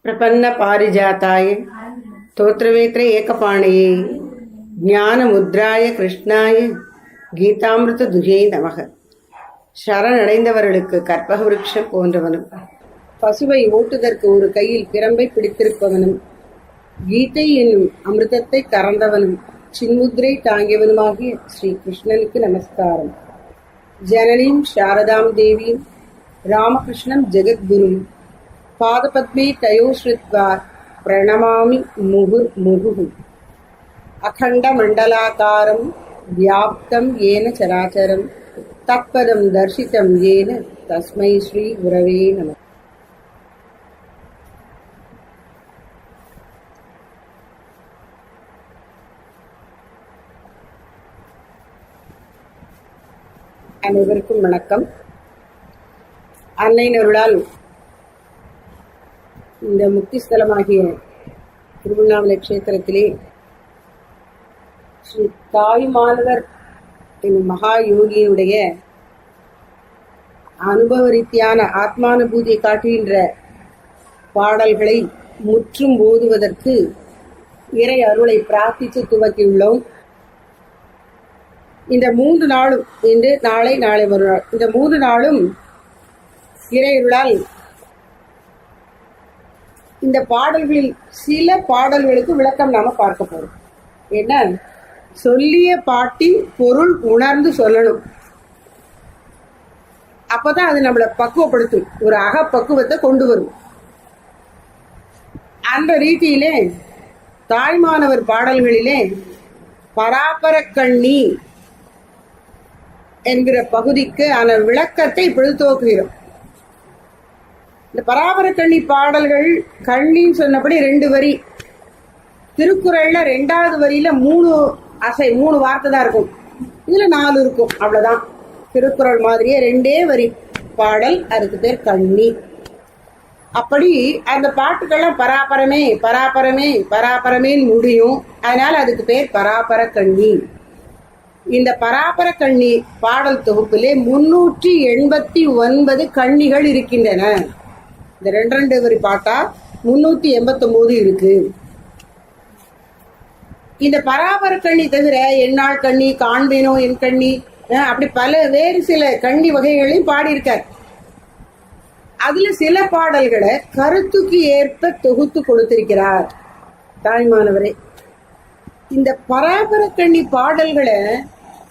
प्रपन्न पारिजाताय स्तोत्रवेत्रे एकपाणये ஞானமுத்ராய கிருஷ்ணாய கீதாமிருத துஜே நமக. சரணடைந்தவர்களுக்கு கற்பக விருட்சம் போன்றவனும், பசுவை ஓட்டுதற்கு ஒரு கையில் பிரம்பை பிடித்திருப்பவனும், கீதை என்னும் அமிர்தத்தை கறந்தவனும், சின்முத்ரை தாங்கியவனுமாகிய ஸ்ரீ கிருஷ்ணனுக்கு நமஸ்காரம். ஜனனீம் சாரதாம் தேவியும் ராமகிருஷ்ணம் ஜெகத்குரும் பாதபத்மே தயோஸ்ருத்வா பிரணமாமி முகுர் முகுஹு. அகண்ட மண்டலாகாரம் வியாப்தம் ஏன சராச்சரம் தத்பதம் தர்சிதம் ஏன தஸ்மை ஸ்ரீ குரவே நம. அனைவருக்கும் வணக்கம். அன்னையினருளால் இந்த முக்திஸ்தலமாகிய திருவண்ணாமலை கஷேத்திரத்திலே ஸ்ரீ தாயுமானவர் என்னும் மகா யோகியுடைய அனுபவ ரீதியான ஆத்மானுபூதியை காட்டுகின்ற பாடல்களை முற்றும் ஓதுவதற்கு இறை அருளை பிரார்த்தித்து துவக்கியுள்ளோம். இந்த 3 நாளும், இன்று நாளை நாளை மறுநாள், இந்த 3 நாளும் இறை அருளால் இந்த பாடல்களில் சில பாடல்களுக்கு விளக்கம் நாம பார்க்க போறோம். என்ன, சொல்லிய பாட்டின் பொருள் உணர்ந்து சொல்லணும். அப்பதான் அது நம்மளை பக்குவப்படுத்தும், ஒரு அகப்பக்குவத்தை கொண்டு வரும். அந்த ரீதியிலே தாய்மானவர் பாடல்களிலே பராபர கண்ணி என்கிற பகுதிக்கு ஆன விளக்கத்தை இப்பொழுது துவக்குகிறோம். இந்த பராபர கண்ணி பாடல்கள், கண்ணின்னு சொன்னபடி 2 வரி, திருக்குறள்ல 2வது வரியில 3 வார்த்தை தான் இருக்கும், இதுல 4 இருக்கும், அவ்வளவுதான். திருக்குறள் மாதிரியே 2 வரி பாடல், அதுக்கு பேர் கண்ணி. அப்படி அந்த பாட்டுக்கெல்லாம் பராபரமே பராபரமே பராபரமேன்னு முடியும், அதனால அதுக்கு பேர் பராபர கண்ணி. இந்த பராபர கண்ணி பாடல் தொகுப்பிலே 389 கண்ணிகள் இருக்கின்றன. இந்த 2 வரி பாட்டா 389 இருக்கு. இந்த பராபர கண்ணி தவிர என்னாள் கண்ணி, காண்பேனோ என் கண்ணி, அப்படி பல வேறு சில கண்ணி வகைகளையும் பாடியிருக்கார். அதுல சில பாடல்களை கருத்துக்கு ஏற்ப தொகுத்து கொடுத்திருக்கிறார் தாய்மானவரே. இந்த பராபர கண்ணி பாடல்களை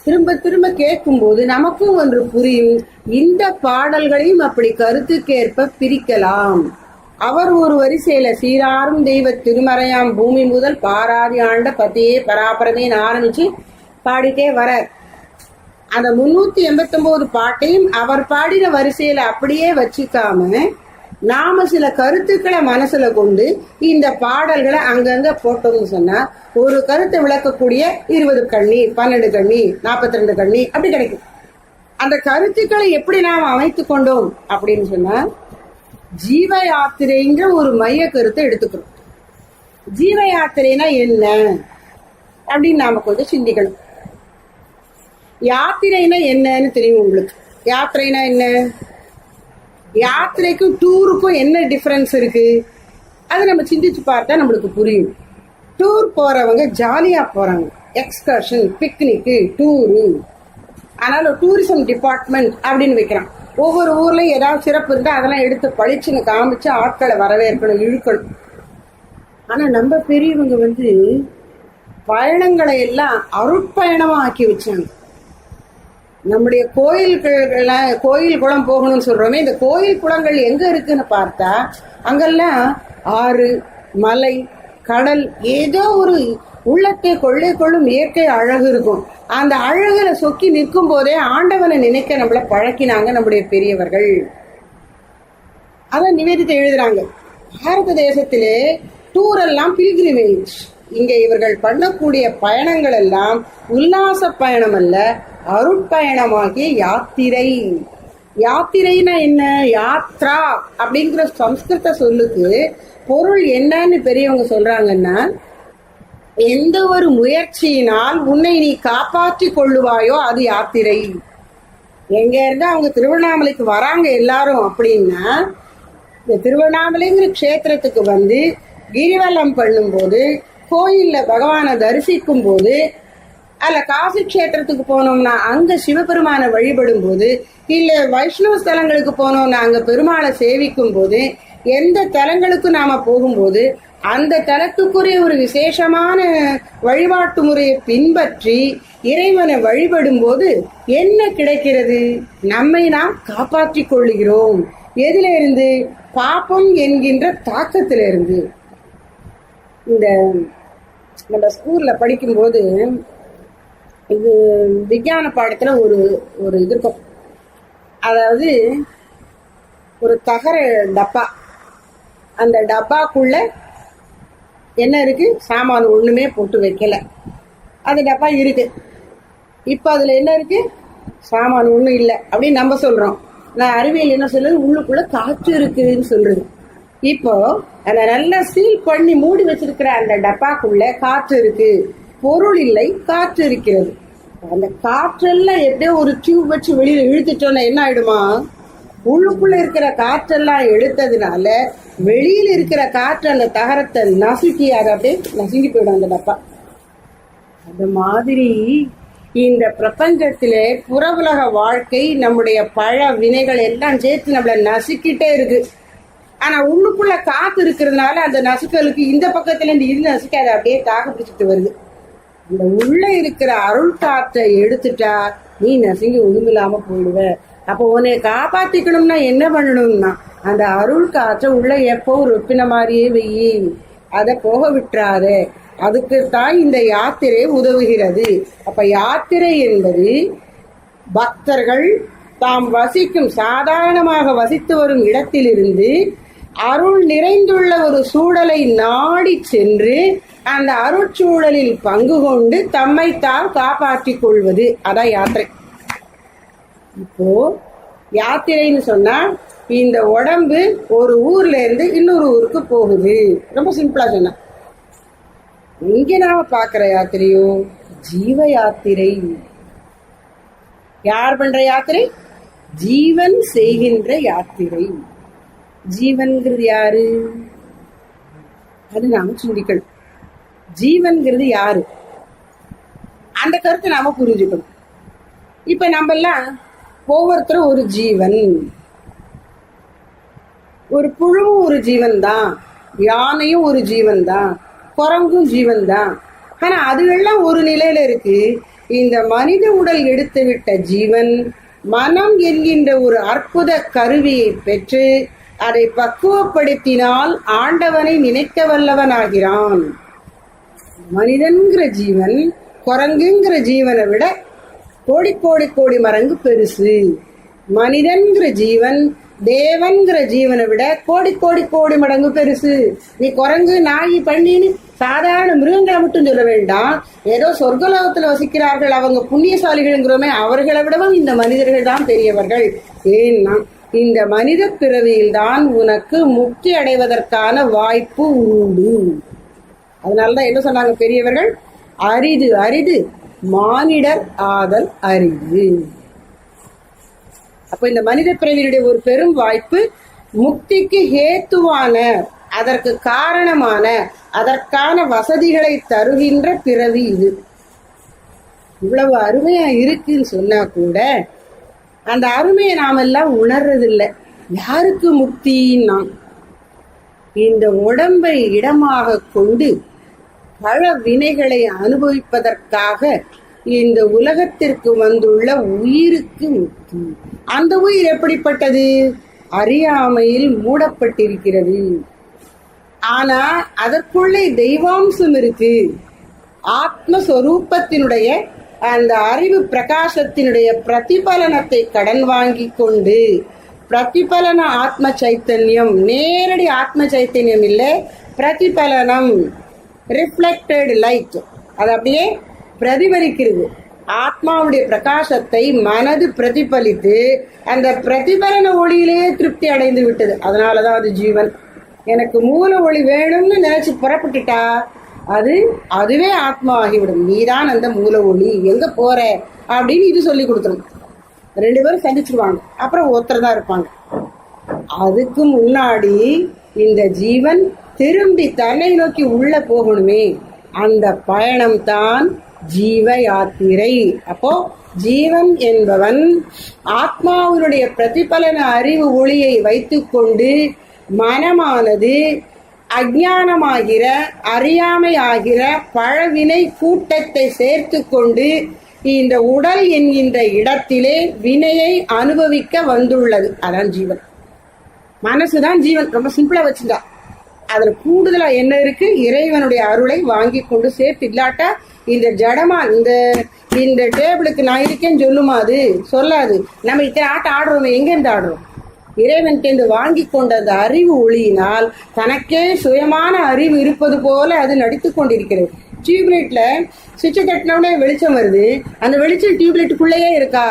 திரும்ப திரும்ப கேட்கும் போது நமக்கும் ஒன்று புரியும். இந்த பாடல்களையும் அப்படி கருத்துக்கேற்ப பிரிக்கலாம். அவர் ஒரு வரிசையில சீராரும் தெய்வ திருமறையாம் பூமி முதல் பாராதி ஆண்ட பத்தியே பராபரமேன்னு ஆரம்பிச்சு பாடிட்டே வர, அந்த 389 பாட்டையும் அவர் பாடின வரிசையில அப்படியே வச்சுக்காம நாம சில கருத்துக்களை மனசுல கொண்டு இந்த பாடல்களை அங்கங்க போட்டோம்னு சொன்னா ஒரு கருத்தை விளக்கக்கூடிய 20 கண்ணி, 12 கண்ணி, 42 கண்ணி அப்படி கிடைக்கும். அந்த கருத்துக்களை எப்படி நாம் அமைத்து கொண்டோம் அப்படின்னு சொன்னா, ஜீவ யாத்திரைங்கிற ஒரு மைய கருத்தை எடுத்துக்கிறோம். ஜீவ யாத்திரைனா என்ன அப்படின்னு நாம கொஞ்சம் சிந்திக்கணும். யாத்திரைனா என்னன்னு தெரியும் உங்களுக்கு? யாத்திரைனா என்ன? யாத்திரைக்கும் டூருக்கும் என்ன டிஃபரன்ஸ் இருக்கு, அது நம்ம சிந்திச்சு பார்த்தா நம்மளுக்கு புரியும். டூர் போறவங்க ஜாலியா போறாங்க, எக்ஸ்கர்ஷன், பிக்னிக்கு, டூரு. அதனால டூரிசம் டிபார்ட்மெண்ட் அப்படின்னு வைக்கிறான். ஒவ்வொரு ஊர்லயும் ஏதாவது சிறப்பு இருந்தா அதெல்லாம் எடுத்து பளிச்சுன்னு காமிச்சு ஆட்களை வரவேற்கணும், இழுக்கணும். ஆனா நம்ம பெரியவங்க பயணங்களை எல்லாம் அருட்பயணமா ஆக்கி வச்சாங்க. நம்முடைய கோயில் குளம் போகணும்னு சொல்றோமே, இந்த கோயில் குளங்கள் எங்க இருக்குன்னு பார்த்தா அங்கெல்லாம் ஆறு, மலை, கடல், ஏதோ ஒரு உள்ளத்தை கொள்ளை கொள்ளும் இயற்கை அழகு இருக்கும். அந்த அழகுல சொக்கி நிற்கும் போதே ஆண்டவனை நினைக்க நம்மள பழக்கினாங்க நம்முடைய பெரியவர்கள். அத நிவேதித்து எழுதுறாங்க. பாரத தேசத்திலே டூர் எல்லாம் பில்கிரிமேஜ். இங்க இவர்கள் பண்ணக்கூடிய பயணங்கள் எல்லாம் உல்லாச பயணம் அல்ல, அருட்பயணமாகிய யாத்திரை. யாத்திரைனா என்ன? யாத்ரா அப்படிங்கிற சம்ஸ்கிருத சொல்லுக்கு பொருள் என்னன்னு பெரியவங்க சொல்றாங்கன்னா, எந்த ஒரு முயற்சியினால் உன்னை நீ காப்பாற்றி கொள்ளுவாயோ அது யாத்திரை. எங்க இருந்து அவங்க திருவண்ணாமலைக்கு வராங்க எல்லாரும் அப்படின்னா, இந்த திருவண்ணாமலைங்கிற க்ஷேத்திரத்துக்கு வந்து கிரிவலம் பண்ணும்போது, கோயில்ல பகவானை தரிசிக்கும் போது, அல்ல காசி க்ஷேத்திரத்துக்கு போனோம்னா அங்க சிவபெருமானை வழிபடும் போது, இல்ல வைஷ்ணவ ஸ்தலங்களுக்கு போனோம்னா அங்க பெருமாளை சேவிக்கும் போது, எந்த தலங்களுக்கு நாம போகும்போது அந்த தலத்துக்குரிய ஒரு விசேஷமான வழிபாட்டு முறையை பின்பற்றி இறைவனை வழிபடும் போது என்ன கிடைக்கிறது? நம்மை நாம் காப்பாற்றிக் கொள்ளுகிறோம். எதில இருந்து? பாப்பம் என்கின்ற தாக்கத்திலிருந்து. இந்த நம்ம ஸ்கூல்ல படிக்கும்போது இது விஞ்ஞான பாடத்துல ஒரு இது இருக்கும். அதாவது ஒரு தகர டப்பா, அந்த டப்பாக்குள்ள என்ன இருக்கு? சாமான் ஒண்ணுமே போட்டு வைக்கல, அந்த டப்பா இருக்கு. இப்ப அதுல என்ன இருக்கு? சாமான் ஒண்ணும் இல்லை அப்படின்னு நம்ம சொல்றோம். நான் அறிவியல் என்ன சொல்றது? உள்ளுக்குள்ள காற்று இருக்குன்னு சொல்றது. இப்போ அதை நல்லா சீல் பண்ணி மூடி வச்சிருக்கிற அந்த டப்பாக்குள்ள காற்று இருக்கு, பொருள் இல்லை, காற்று இருக்கிறது. அந்த காற்றெல்லாம் எப்படியோ ஒரு டியூப் வச்சு வெளியில இழுத்துட்டோன்னா என்ன ஆயிடுமா? உள்ளுக்குள்ள இருக்கிற காற்றெல்லாம் எடுத்ததுனால வெளியில இருக்கிற காற்று அந்த தகரத்தை நசுக்கி அதை அப்படியே நசுங்கி போயிடும் அந்த டப்பா. அந்த மாதிரி இந்த பிரபஞ்சத்திலே புறவுலக வாழ்க்கை, நம்முடைய பழ வினைகள் எல்லாம் சேர்த்து நம்மள நசுக்கிட்டே இருக்கு. ஆனா உள்ளுக்குள்ள காத்து இருக்கிறதுனால அந்த நசுக்கலுக்கு இந்த பக்கத்துல இருந்து இது நசுக்கி அதை அப்படியே தாக்க பிடிச்சிட்டு வருது. இந்த உள்ள இருக்கிற அருள் காற்றை எடுத்துட்டா நீ நசுங்கி ஒழுங்கில்லாம போயிடுவ. அப்போ உன்னை காப்பாத்திக்கணும்னா என்ன பண்ணணும்னா அந்த அருள் காற்றை உள்ள எப்போ ரொப்பின மாதிரியே வெயி, அதை போக விட்டுறாத. அதுக்குத்தான் இந்த யாத்திரை உதவுகிறது. அப்ப யாத்திரை என்பது பக்தர்கள் தாம் வசிக்கும், சாதாரணமாக வசித்து வரும் இடத்திலிருந்து அருள் நிறைந்துள்ள ஒரு சூழலை நாடி சென்று அந்த அருட்சூழலில் பங்கு கொண்டு தம்மை தான் காப்பாற்றிக் கொள்வது. அதான் யாத்திரை. இப்போ யாத்திரைன்னு சொன்னா இந்த உடம்பு ஒரு ஊர்ல இருந்து இன்னொரு ஊருக்கு போகுது. ரொம்ப சிம்பிளா சொன்னா, இங்க நாம பாக்குற யாத்திரையோ ஜீவ யாத்திரை. யார் பண்ற யாத்திரை? ஜீவன் செய்கின்ற யாத்திரை. ஜீவன்கிறது யாரு? அது நாம சிந்திக்கணும். ஜீவன்கிறது யாரு? அந்த கருத்தை நாம புரிஞ்சுக்கணும். இப்ப நம்ம எல்லாம் ஒவ்வொருத்தரும் ஒரு ஜீவன். ஒரு புழுவும் ஒரு ஜீவன் தான், யானையும் ஒரு ஜீவன் தான், குரங்கும் ஜீவன் தான். ஆனா அதுகள்லாம் ஒரு நிலையில இருக்கு. இந்த மனித உடல் எடுத்து விட்ட ஜீவன் மனம் என்கின்ற ஒரு அற்புத கருவியை பெற்று அதை பக்குவப்படுத்தினால் ஆண்டவனை நினைக்க வல்லவனாகிறான். மனிதன்கிற ஜீவன் குரங்குங்கிற ஜீவனை விட கோடி கோடி கோடி மடங்கு பெருசு. மனிதன்கிற ஜீவன் தேவன்கிற ஜீவனை விட கோடி கோடி கோடி மடங்கு பெருசு. நீ குரங்கு நாயி பண்ணின்னு சாதாரண மிருகங்களை மட்டும் சொல்ல வேண்டாம். ஏதோ சொர்க்கலோகத்துல வசிக்கிறார்கள், அவங்க புண்ணியசாலிகள்ங்கிறோமே, அவர்களை விடவும் இந்த மனிதர்கள் தான் பெரியவர்கள். ஏன்னா இந்த மனித பிறவியில் தான் உனக்கு முக்தி அடைவதற்கான வாய்ப்பு உண்டு. அதனாலதான் என்ன சொன்னாங்க பெரியவர்கள்? அரிது அரிது மானிடர் ஆதல் அரிது. அப்ப இந்த மனித பிறவியுடைய ஒரு பெரும் வாய்ப்பு, முக்திக்கு ஹேத்துவான, அதற்கு காரணமான, அதற்கான வசதிகளை தருகின்ற பிறவி இது. இவ்வளவு அருமையா இருக்குன்னு சொன்னா கூட அந்த அருமையை நாம எல்லாம் உணர்றதில்லை. யாருக்கு முக்தின்னா இந்த உடம்பை இடமாக கொண்டு பல வினைகளை அனுபவிப்பதற்காக இந்த உலகத்திற்கு வந்துள்ள உயிருக்கு முக்தி. அந்த உயிர் எப்படிப்பட்டது? அறியாமையில் மூடப்பட்டிருக்கிறது. ஆனா அதற்குள்ளே தெய்வாம்சம் இருக்கு. ஆத்மஸ்வரூபத்தினுடைய அந்த அறிவு பிரகாசத்தினுடைய பிரதிபலனத்தை கடன் வாங்கி கொண்டு, பிரதிபலன ஆத்ம சைத்தன்யம், நேரடி ஆத்ம சைத்தன்யம் இல்லை, பிரதிபலனம், ரிஃப்ளெக்டட் லைட், அது அப்படியே பிரதிபலிக்கிறது. ஆத்மாவுடைய பிரகாசத்தை மனது பிரதிபலித்து அந்த பிரதிபலன ஒளியிலே திருப்தி அடைந்து விட்டது. அதனாலதான் அது ஜீவன். எனக்கு மூல ஒளி வேணும்னு நினைச்சு புறப்பட்டுட்டா அதுவே ஆத்மா ஆகிவிடும். நீதான் அந்த மூல ஒளி, எங்க போற அப்படின்னு இது சொல்லி கொடுத்துரும். ரெண்டு பேரும் சந்திச்சிருவாங்க, அப்புறம் ஒருத்தர் தான் இருப்பாங்க. அதுக்கு முன்னாடி இந்த ஜீவன் திரும்பி தன்னை நோக்கி உள்ள போகணுமே, அந்த பயணம் தான் ஜீவ யாத்திரை. அப்போ ஜீவன் என்பவன் ஆத்மாவினுடைய பிரதிபலன அறிவு ஒளியை வைத்துக்கொண்டு மனமானது அஞ்ஞானமாகிற அறியாமையாகிற பழவினை கூட்டத்தை சேர்த்து கொண்டு இந்த உடல் என்கின்ற இடத்திலே வினையை அனுபவிக்க வந்துள்ளது. அதான் ஜீவன். மனசுதான் ஜீவன். ரொம்ப சிம்பிளா வச்சுட்டா. அதுல கூடுதலா என்ன இருக்கு? இறைவனுடைய அருளை வாங்கி கொண்டு சேர்த்து. இல்லாட்டா இந்த ஜடமா இந்த டேபிளுக்கு நான் இருக்கேன்னு சொல்லுமா? அது சொல்லாது. நம்ம இத்தனை ஆட்டம் ஆடுறோமே, எங்க இருந்து ஆடுறோம்? இறைவன்கிட்ட வாங்கி கொண்ட அந்த அறிவு ஒளியினால் தனக்கே சுயமான அறிவு இருப்பது போல அது நடித்து கொண்டிருக்கிறது. டியூப்லைட்ல சுவிட்சை தட்டினோடனே வெளிச்சம் வருது. அந்த வெளிச்சம் டியூப்லைட்டுக்குள்ளேயே இருக்கா?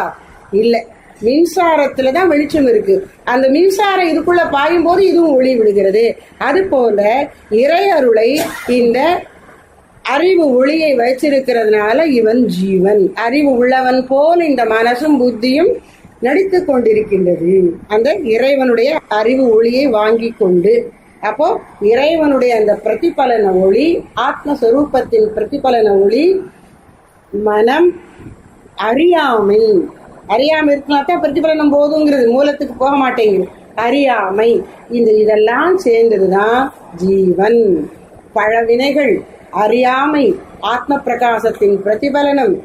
இல்லை, மின்சாரத்துல தான் வெளிச்சம் இருக்கு. அந்த மின்சாரம் இதுக்குள்ள பாயும் போது இதுவும் ஒளி விடுகிறது. அது போல இறை அருளை இந்த அறிவு ஒளியை வச்சிருக்கிறதுனால இவன் ஜீவன். அறிவு உள்ளவன் போல் இந்த மனசும் புத்தியும் நடித்து கொண்டிருக்கின்றது, அந்த இறைவனுடைய அறிவு ஒளியை வாங்கி கொண்டு. அப்போ இறைவனுடைய அந்த பிரதிபலன ஒளி, ஆத்மஸ்வரூபத்தின் பிரதிபலன ஒளி, மனம் அறியாமை. அறியாமை இருக்கலாம் தான் பிரதிபலனம் போதுங்கிறது, மூலத்துக்கு போக மாட்டேங்குது. அறியாமை, இதெல்லாம் சேர்ந்ததுதான் ஜீவன். பழவினைகள், அறியாமை, ஆத்ம பிரகாசத்தின் பிரதிபலனம்,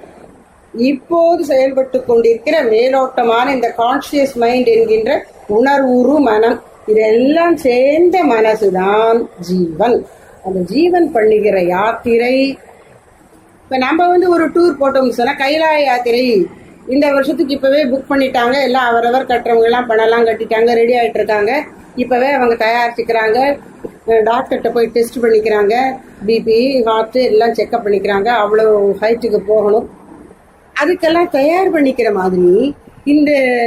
இப்போது செயல்பட்டு கொண்டிருக்கிற மேலோட்டமான இந்த கான்சியஸ் மைண்ட் என்கின்ற உணர்வுறு மனம், இதெல்லாம் சேர்ந்த மனசுதான் ஜீவன். அந்த ஜீவன் பண்ணுகிற யாத்திரை. இப்ப நம்ம ஒரு டூர் போட்டோம்னு சொன்னா, கைலாய யாத்திரை இந்த வருஷத்துக்கு இப்பவே புக் பண்ணிட்டாங்க. எல்லாம் அவரவர் கட்டுறவங்க எல்லாம் பணம்லாம் கட்டிட்டாங்க, ரெடி ஆயிட்டு இருக்காங்க. இப்பவே அவங்க தயாரிச்சுக்கிறாங்க. டாக்டர்கிட்ட போய் டெஸ்ட் பண்ணிக்கிறாங்க, பிபி ஹார்ட் எல்லாம் செக்அப் பண்ணிக்கிறாங்க. அவ்வளோ ஹைட்டுக்கு போகணும். அதுக்கெல்லாம் தயார் பண்ணிக்கிற மாதிரி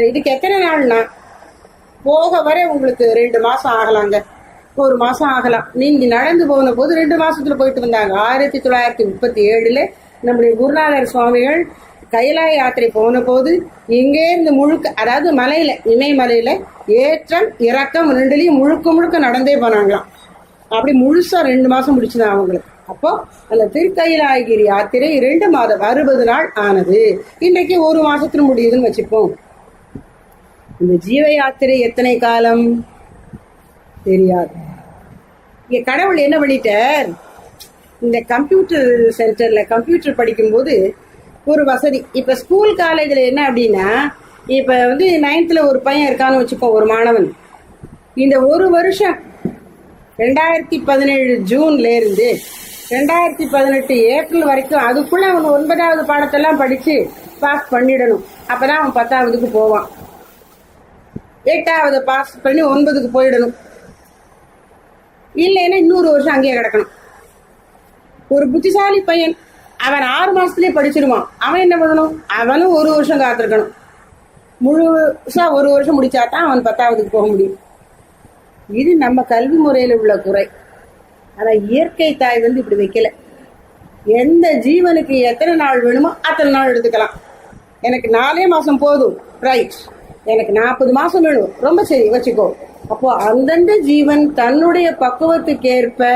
இதுக்கு எத்தனை நாள்னா போக வர உங்களுக்கு 2 மாசம் ஆகலாங்க, 1 மாசம் ஆகலாம். நீங்க நடந்து போன போது 2 மாசத்துல போயிட்டு வந்தாங்க. 1937 நம்முடைய குருநாதர் சுவாமிகள் கைலாய யாத்திரை போன போது இங்கே இருந்து முழுக்க, அதாவது மலையில, இமயமலையில ஏற்றம் இறக்கம் 2லயும் முழுக்க நடந்தே போனாங்களாம். அப்படி முழுசா 2 மாசம் முடிச்சுதான் அவங்களுக்கு. அப்போ அந்த திருக்கைலாயகிரி யாத்திரை 2 மாதம் 60 நாள் ஆனது. இன்றைக்கு 1 மாசத்துல முடியுதுன்னு வச்சுப்போம். இந்த ஜீவ யாத்திரை எத்தனை காலம் தெரியாது. இங்க கடவுள் என்ன பண்ணிட்டார், இந்த கம்ப்யூட்டர் சென்டர்ல கம்ப்யூட்டர் படிக்கும்போது ஒரு வசதி. இப்ப ஸ்கூல் காலேஜ்ல என்ன அப்படின்னா, இப்ப 9th ஒரு பையன் இருக்கான்னு வச்சுப்போம், ஒரு மாணவன். இந்த 1 வருஷம் 2017 ஜூன்ல இருந்து 2018 ஏப்ரல் வரைக்கும் அதுக்குள்ள அவன் 9வது பாடத்தெல்லாம் படிச்சு பாஸ் பண்ணிடணும். அப்பதான் அவன் 10வதுக்கு போவான். 8வது பாஸ் பண்ணி 9க்கு போயிடணும். இல்லைன்னா இன்னொரு வருஷம் அங்கேயே கிடக்கணும். ஒரு புத்திசாலி பையன் அவன் 6 மாசத்துலயே படிச்சிருவான். அவன் என்ன பண்ணணும், அவனும் 1 வருஷம் காத்திருக்கணும். முழுசா 1 வருஷம் முடிச்சாதான் அவன் 10வதுக்கு போக முடியும். இது நம்ம கல்வி முறையில உள்ள குறை. ஆனா இயற்கை தாய் இப்படி வைக்கல. எந்த ஜீவனுக்கு எத்தனை நாள் வேணுமோ அத்தனை நாள் எடுத்துக்கலாம். எனக்கு 4 மாசம் போதும், ரைட். எனக்கு 40 மாசம் வேணும், ரொம்ப சரி வச்சுக்கோ. அப்போ அந்தந்த ஜீவன் தன்னுடைய பக்குவத்துக்கு ஏற்ப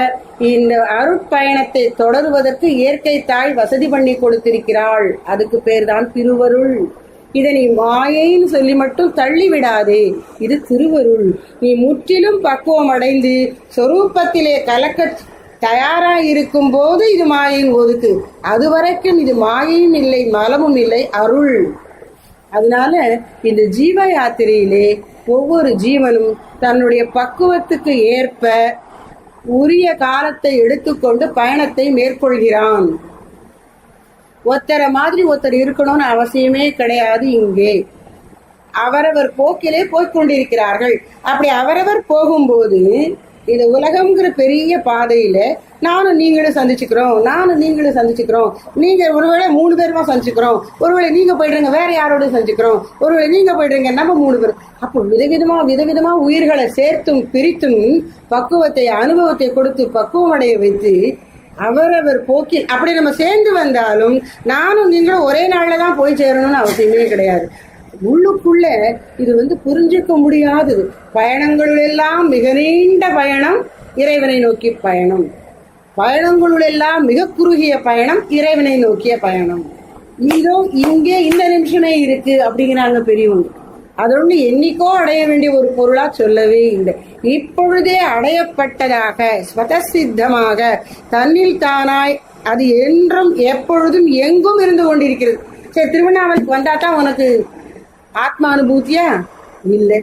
இந்த அருட்பயணத்தை தொடருவதற்கு இயற்கை தாய் வசதி பண்ணி கொடுத்திருக்கிறாள். அதுக்கு பேர் தான் திருவருள். இதை நீ மாயைன்னு சொல்லி மட்டும் தள்ளி விடாதே, இது திருவருள். நீ முற்றிலும் பக்குவம் அடைந்து சொரூபத்திலே கலக்க தயாராயிருக்கும் போது இது மாயையின் ஒதுக்கு. அது வரைக்கும் இது மாயையும் இல்லை, மலமும் இல்லை, அருள். அதனால இந்த ஜீவ யாத்திரையிலே ஒவ்வொரு ஜீவனும் தன்னுடைய பக்குவத்துக்கு ஏற்ப உரிய காலத்தை எடுத்துக்கொண்டு பயணத்தை மேற்கொள்கிறான். ஒருத்தரை மாதிரி ஒருத்தர் இருக்கணும்னு அவசியமே கிடையாது. இங்கே அவரவர் போக்கிலே போய்கொண்டிருக்கிறார்கள். அப்படி அவரவர் போகும்போது இந்த உலகம்ங்கிற பெரிய பாதையில நானும் நீங்களும் சந்திச்சுக்கிறோம். நீங்க ஒருவேளை 3 பேருமா சந்திச்சுக்கிறோம், ஒருவேளை நீங்க போயிடுறீங்க வேற யாரோட சந்திச்சுக்கிறோம், ஒருவேளை நீங்க போயிடுறீங்க நம்ம 3 பேர். அப்போ விதவிதமா உயிர்களை சேர்த்தும் பிரித்தும் பக்குவத்தை அனுபவத்தை கொடுத்து பக்குவம் அடைய வைத்து அவரவர் போக்கில் அப்படி நம்ம சேர்ந்து வந்தாலும் நானும் நீங்களும் ஒரே நாள்ல தான் போய் சேரணும்னு அவசியமே கிடையாது. உள்ளுக்குள்ள இது புரிஞ்சுக்க முடியாதது. பயணங்களுளெல்லாம் மிக நீண்ட பயணம் இறைவனை நோக்கி பயணம், பயணங்களுளெல்லாம் மிக குறுகிய பயணம் இறைவனை நோக்கிய பயணம். இதோ இங்கே இந்த நிமிஷமே இருக்கு அப்படிங்கிறாங்க பெரியவங்க. அதொன்று என்னைக்கோ அடைய வேண்டிய ஒரு பொருளா சொல்லவே இல்லை. இப்பொழுதே அடையப்பட்டதாக ஸ்வதசித்தமாக தன்னில் தானாய் அது என்றும் எப்பொழுதும் எங்கும் இருந்து கொண்டிருக்கிறது. சரி, திருவண்ணாமலைக்கு வந்தா தான் உனக்கு ஆத்மா அனுபூத்தியா? இல்லை.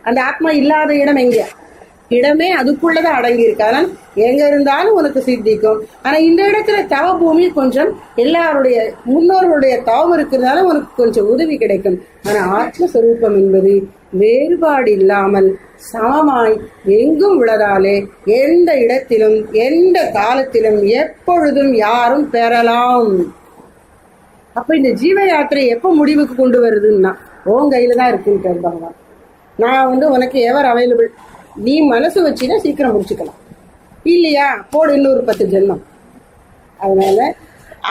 அந்த ஆத்மா இல்லாத இடம் எங்க? இடமே அதுக்குள்ளதான் அடங்கி இருக்கு. அதனால எங்க இருந்தாலும் உனக்கு சித்திக்கும். ஆனா இந்த இடத்துல தவ பூமி கொஞ்சம் எல்லாருடைய முன்னோர்களுடைய தவம் இருக்கிறதுனால உனக்கு கொஞ்சம் உதவி கிடைக்கும். ஆனா ஆத்மஸ்வரூபம் என்பது வேறுபாடு இல்லாமல் சமமாய் எங்கும் உள்ளதாலே எந்த இடத்திலும் எந்த காலத்திலும் எப்பொழுதும் யாரும் பெறலாம். அப்ப இந்த ஜீவ யாத்திரை எப்ப முடிவுக்கு கொண்டு வருதுன்னா உன் கையில தான் இருக்குன்னு கேட்பாங்க. நான் உனக்கு எவர் அவைலபிள், நீ மனசு வச்சுன்னா சீக்கிரம் முடிச்சுக்கலாம், இல்லையா போடு இன்னொரு 10 ஜென்மம். அதனால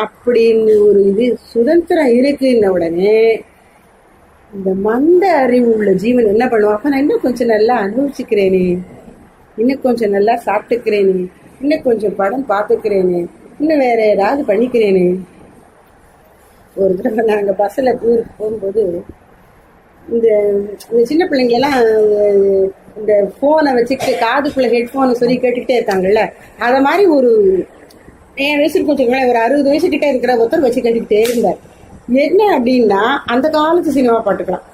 அப்படின்னு ஒரு சுதந்திரம் இருக்குன்ன உடனே இந்த மந்த அறிவு உள்ள ஜீவன் என்ன பண்ணுவான்? அப்ப நான் இன்னும் கொஞ்சம் நல்லா அனுபவிச்சுக்கிறேனே, இன்னும் கொஞ்சம் நல்லா சாப்பிட்டுக்கிறேனே, இன்னும் கொஞ்சம் படம் பார்த்துக்கிறேனே, இன்னும் வேற ஏதாவது பண்ணிக்கிறேனே. ஒரு தடவை நாங்கள் பஸ்ஸில் டூருக்கு போகும்போது இந்த சின்ன பிள்ளைங்களெல்லாம் இந்த ஃபோனை வச்சுக்கிட்டு காதுக்குள்ளே ஹெட்ஃபோனை சொல்லி கேட்டுக்கிட்டே இருக்காங்கல்ல, அதை மாதிரி ஒரு என் வயசுக்கு கொஞ்சம் ஒரு 60 வயசுக்கிட்ட இருக்கிற ஒருத்தர் வச்சு கேட்டுக்கிட்டே இருந்தார். என்ன அப்படின்னா அந்த காலத்து சினிமா பாட்டுக்கலாம்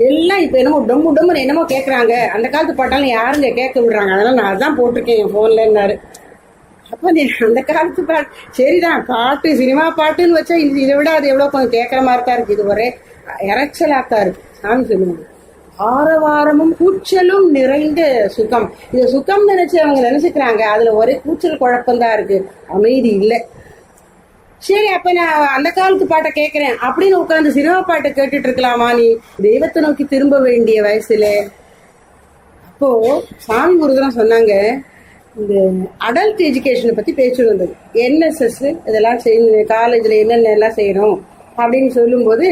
எல்லாம் இப்போ என்னமோ டொம்மு டொம்முன்னு என்னமோ கேட்குறாங்க. அந்த காலத்து பாட்டாலும் யாருங்க கேட்க விடுறாங்க, அதனால் நான் அதான் போட்டிருக்கேன் என் ஃபோன்லன்னாரு. அப்போ அந்த காலத்து பாட்டு சரிதான், பாட்டு சினிமா பாட்டுன்னு வச்சா இதை விட அது எவ்வளோ கொஞ்சம் கேட்குற மாதிரி தான் இருக்குது. இது ஒரே இறைச்சலாத்தான் இருக்கு. சாமி சொல்லுவாங்க ஆரவாரமும் கூச்சலும் நிறைந்த சுகம். இது சுகம் நினைச்சு அவங்க நினைச்சுக்கிறாங்க, அதுல ஒரே கூச்சல் குழப்பம்தான் இருக்கு, அமைதி இல்லை. சரி, அப்ப நான் அந்த காலத்து பாட்டை கேட்கிறேன் அப்படின்னு உட்காந்து சினிமா பாட்டை கேட்டுட்டு இருக்கலாமா? நீ தெய்வத்தை நோக்கி திரும்ப வேண்டிய வயசுல. அப்போ சாமி குருதான் சொன்னாங்க, இந்த அடல்ட் எஜுகேஷனை பத்தி பேச்சு வந்தது. என்எஸ்எஸ் இதெல்லாம் செய்யணும், காலேஜ்ல என்னென்ன எல்லாம் செய்யணும் அப்படின்னு சொல்லும்போது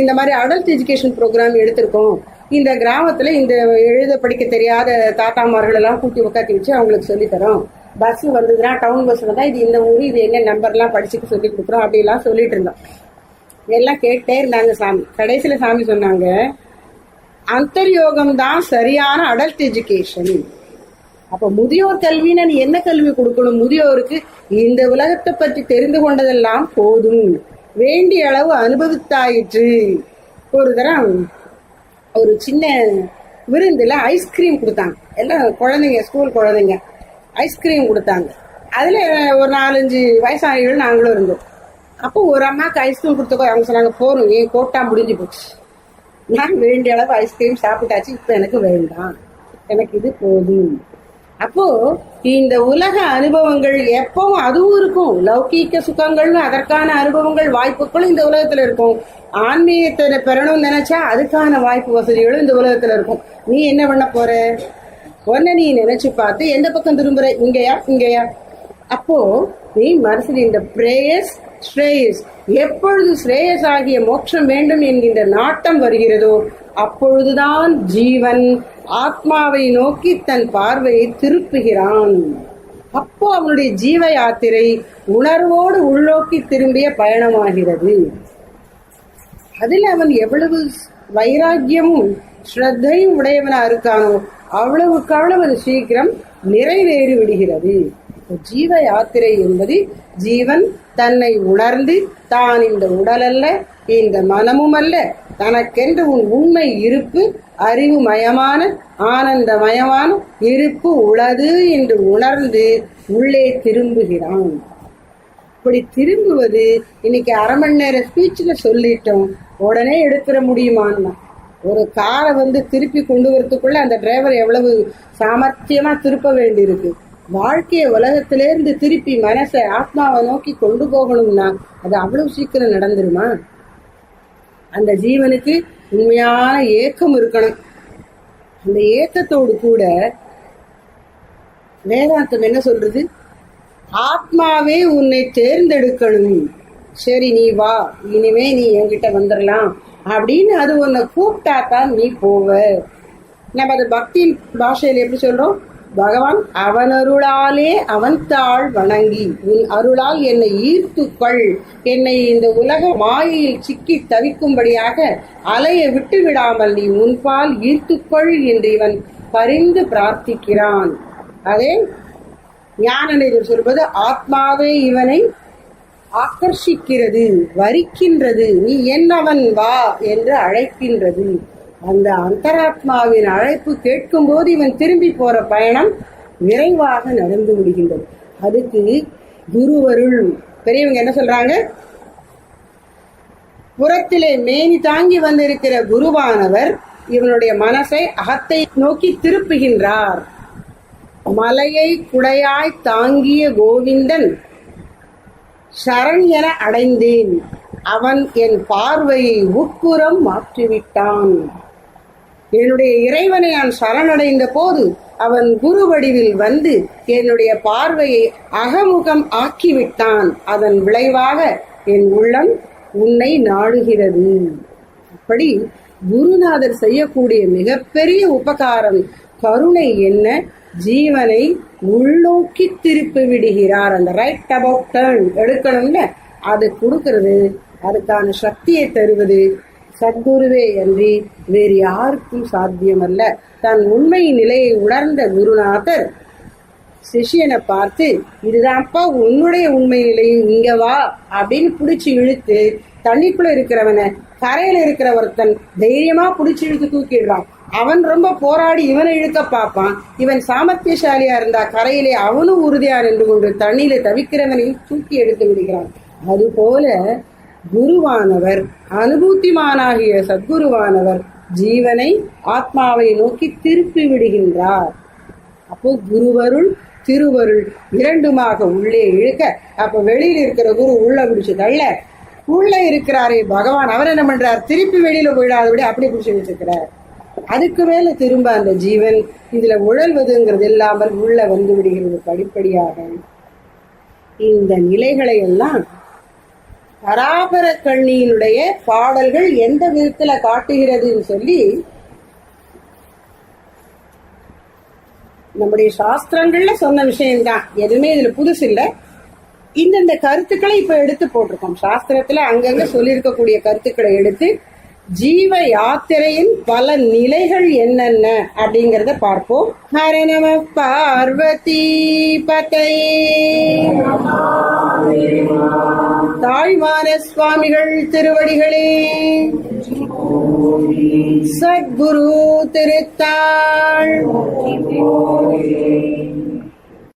இந்த மாதிரி அடல்ட் எஜுகேஷன் ப்ரோக்ராம் எடுத்திருக்கோம். இந்த கிராமத்துல இந்த எழுத படிக்க தெரியாத தாத்தாமார்கள் எல்லாம் கூட்டி உட்காத்தி வச்சு அவங்களுக்கு சொல்லித்தரோம். பஸ் வந்ததுன்னா டவுன் பஸ் வந்தா இது இந்த ஊர், இது என்ன நம்பர்லாம் படிச்சுட்டு சொல்லி கொடுக்குறோம் அப்படிலாம் சொல்லிட்டு இருந்தோம். எல்லாம் கேட்டே இருந்தாங்க சாமி. கடைசியில சாமி சொன்னாங்க, அந்தர்யோகம் தான் சரியான அடல்ட் எஜுகேஷன். அப்ப முதியோர் கல்வின்னு நீ என்ன கல்வி கொடுக்கணும்? முதியோருக்கு இந்த உலகத்தை பற்றி தெரிந்து கொண்டதெல்லாம் போதும், வேண்டிய அளவு அனுபவித்தாயிற்று. ஒரு தரம் ஒரு சின்ன விருந்துல ஐஸ்கிரீம் கொடுத்தாங்க. எல்லாம் குழந்தைங்க, ஸ்கூல் குழந்தைங்க ஐஸ்கிரீம் கொடுத்தாங்க. அதுல ஒரு 4-5 வயசாளிகள் நாங்களும் இருந்தோம். அப்போ ஒரு அம்மாவுக்கு ஐஸ்கிரீம் கொடுத்தப்போ அவங்க சொன்னாங்க, போறோம் என் கோட்டா முடிஞ்சு போச்சு, நான் வேண்டிய அளவு ஐஸ்கிரீம் சாப்பிட்டாச்சு, இப்ப எனக்கு வேண்டாம், எனக்கு இது போதும். அப்போ இந்த உலக அனுபவங்கள் எப்பவும் அதுவும் இருக்கும். லௌகீக சுகங்கள்னு அதற்கான அனுபவங்கள் வாய்ப்புகளும் இந்த உலகத்துல இருக்கும். ஆன்மீகத்தை பெறணும்னு நினைச்சா அதுக்கான வாய்ப்பு வசதிகளும் இந்த உலகத்துல இருக்கும். நீ என்ன பண்ண போற? ஒன்ன நீ நினைச்சு பார்த்து எந்த பக்கம் திரும்புற, இங்கயா இங்கயா? அப்போ நீ மனசில் இந்த பிரேயஸ் ஸ்ரேயஸ், எப்பொழுது ஸ்ரேயஸ் ஆகிய மோட்சம் வேண்டும் என்கின்ற நாட்டம் வருகிறதோ அப்பொழுதுதான் ஜீவன் ஆத்மாவை நோக்கி தன் பார்வையை திருப்புகிறான். அப்போ அவனுடைய ஜீவ யாத்திரை உணர்வோடு உள்நோக்கி திரும்பிய பயணமாகிறது. அதில் அவன் எவ்வளவு வைராக்கியமும் ஸ்ரத்தையும் உடையவனா இருக்கானோ அவ்வளவுக்கு அவ்வளவு சீக்கிரம் நிறைவேறி விடுகிறது. ஜீவ யாத்திரை என்பது ஜீவன் தன்னை உணர்ந்து தான் இந்த உடல் அல்ல, இந்த மனமும் அல்ல, தனக்கென்று உண்மை இருப்பு அறிவுமயமான ஆனந்தமயமான இருப்பு உளது என்று உணர்ந்து உள்ளே திரும்புகிறான். இப்படி திரும்புவது இன்னைக்கு 1/2 மணி நேர ஸ்பீச்ல சொல்லிட்டோம், உடனே எடுத்துட முடியுமான்னா? ஒரு காரை திருப்பி கொண்டு வரதுக்குள்ள அந்த டிரைவர் எவ்வளவு சாமர்த்தியமா திருப்ப வேண்டியிருக்கு. வாழ்க்கைய உலகத்திலேருந்து திருப்பி மனசை ஆத்மாவை நோக்கி கொண்டு போகணும்னா அது அவ்வளவு சீக்கிரம் நடந்துருமா? அந்த ஜீவனுக்கு உண்மையான ஏக்கம் இருக்கணும். அந்த ஏக்கத்தோடு கூட வேதாந்தம் என்ன சொல்றது? ஆத்மாவே உன்னை தேர்ந்தெடுக்கணும். சரி, நீ வா, இனிமே நீ என்கிட்ட வந்துடலாம் அப்படின்னு அது உன்னை கூப்பிட்டா தான் நீ போவ. நம்ம அது பக்தி பாஷையில எப்படி சொல்றோம்? பகவான் அவன் அருளாலே அவன் தாழ் வணங்கி உன் அருளால் என்னை ஈர்த்துக்கள், என்னை இந்த உலக மாயையில் சிக்கி தவிக்கும்படியாக அலைய விட்டு விடாமல் நீ உன்பால் ஈர்த்துக்கள் என்று இவன் பரிந்து பிரார்த்திக்கிறான். அதே ஞானநிலையில் சொல்வது ஆத்மாவே இவனை ஆக்கர்ஷிக்கிறது, வரிக்கின்றது, நீ என்னவன் வா என்று அழைக்கின்றது. அந்த அந்தராத்மாவின் அழைப்பு கேட்கும் போது இவன் திரும்பி போற பயணம் விரைவாக நடந்து முடிகின்றது. அதுக்கு குருவருள் பெரியவங்க என்ன சொல்றாங்க? புறத்திலே மேனி தாங்கி வந்திருக்கிற குருவானவர் இவனுடைய மனசை அகத்தை நோக்கி திருப்புகின்றார். மலையை குடையாய் தாங்கிய கோவிந்தன் சரண் என அடைந்தேன், அவன் என் பார்வையை உட்புறம் மாற்றிவிட்டான். என்னுடைய இறைவனை நான் சரணடைந்த போது அவன் குரு வடிவில் வந்து என்னுடைய பார்வையை அகமுகம் ஆக்கிவிட்டான். அதன் விளைவாக என் உள்ளம் உன்னை நாடுகிறது. அப்படி குருநாதர் செய்யக்கூடிய மிகப்பெரிய உபகாரம் கருணை என்ன? ஜீவனை உள்நோக்கி திருப்பி விடுகிறார். அந்த ரைட் அபவுட் டர்ன் எடுக்கணும்ல, அது கொடுக்கிறது, அதுக்கான சக்தியை தருவது சத்குருவே அன்றி வேறு யாருக்கும் சாத்தியமல்ல. தன் உண்மை நிலையை உணர்ந்த குருநாதர் சிஷியனை பார்த்து, இதுதான்ப்பா உன்னுடைய உண்மை நிலையும், இங்க வா அப்படின்னு பிடிச்சி இழுத்து தண்ணிக்குள்ள இருக்கிறவனை கரையில இருக்கிற ஒருத்தன் தைரியமா பிடிச்சி இழுத்து தூக்கிடுறான். அவன் ரொம்ப போராடி இவனை இழுக்க பார்ப்பான். இவன் சாமர்த்தியசாலியா இருந்தா கரையிலே அவனும் உறுதியா நின்று கொண்டு தண்ணியில தவிக்கிறவனையும் தூக்கி எடுத்து விடுகிறான். அதுபோல குருவானவர், அனுபூதிமானாகிய சத்குருவானவர் ஜீவனை ஆத்மாவை நோக்கி திருப்பி விடுகின்றார். அப்போ குருவருள் திருவருள் இரண்டுமாக உள்ளே இழுக்க, அப்ப வெளியில் இருக்கிற குரு உள்ள பிடிச்சு தள்ள, உள்ள இருக்கிறாரே பகவான் அவர் என்ன பண்றார்? திருப்பி வெளியில போயிடாதபடி அப்படி பிடிச்சு வச்சிருக்கிறார். அதுக்கு மேல திரும்ப அந்த ஜீவன் இதுல உழல்வதுங்கிறது இல்லாமல் உள்ள வந்து விடுகிறது படிப்படியாக. இந்த நிலைகளை எல்லாம் பராபர கண்ணியினுடைய பாடல்கள் எந்த விதத்துல காட்டுகிறதுன்னு சொல்லி நம்முடைய சாஸ்திரங்கள்ல சொன்ன விஷயம்தான், எதுவுமே இதுல புதுசு இல்லை. இந்தந்த கருத்துக்களை இப்ப எடுத்து போட்டிருக்கோம். சாஸ்திரத்துல அங்கங்க சொல்லியிருக்கக்கூடிய கருத்துக்களை எடுத்து ஜீவ யாத்திரையின் பல நிலைகள் என்னென்ன அப்படிங்கறத பார்ப்போம். ஹர நம பார்வதி பதையே. தாழ்வான சுவாமிகள் திருவடிகளே சத்குரு திருத்தாள்.